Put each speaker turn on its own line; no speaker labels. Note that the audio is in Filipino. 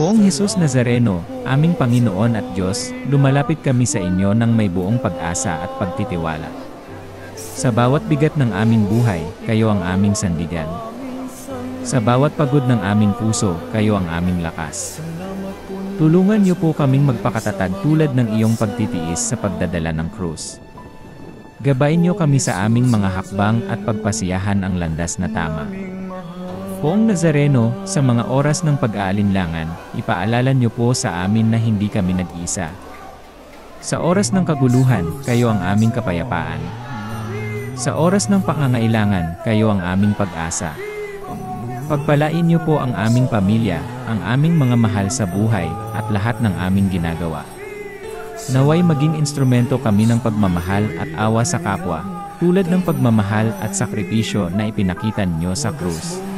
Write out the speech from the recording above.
Poong Hesus Nazareno, aming Panginoon at Diyos, lumalapit kami sa inyo ng may buong pag-asa at pagtitiwala. Sa bawat bigat ng aming buhay, kayo ang aming sandigan. Sa bawat pagod ng aming puso, kayo ang aming lakas. Tulungan niyo po kaming magpakatatag tulad ng iyong pagtitiis sa pagdadala ng krus. Gabayin niyo kami sa aming mga hakbang at pagpasiyahan ang landas na tama. Poong Nazareno, sa mga oras ng pag-aalinlangan, ipaalala niyo po sa amin na hindi kami nag-isa. Sa oras ng kaguluhan, kayo ang aming kapayapaan. Sa oras ng pangangailangan, kayo ang aming pag-asa. Pagpalain niyo po ang aming pamilya, ang aming mga mahal sa buhay, at lahat ng aming ginagawa. Naway maging instrumento kami ng pagmamahal at awa sa kapwa, tulad ng pagmamahal at sakripisyo na ipinakita niyo sa krus.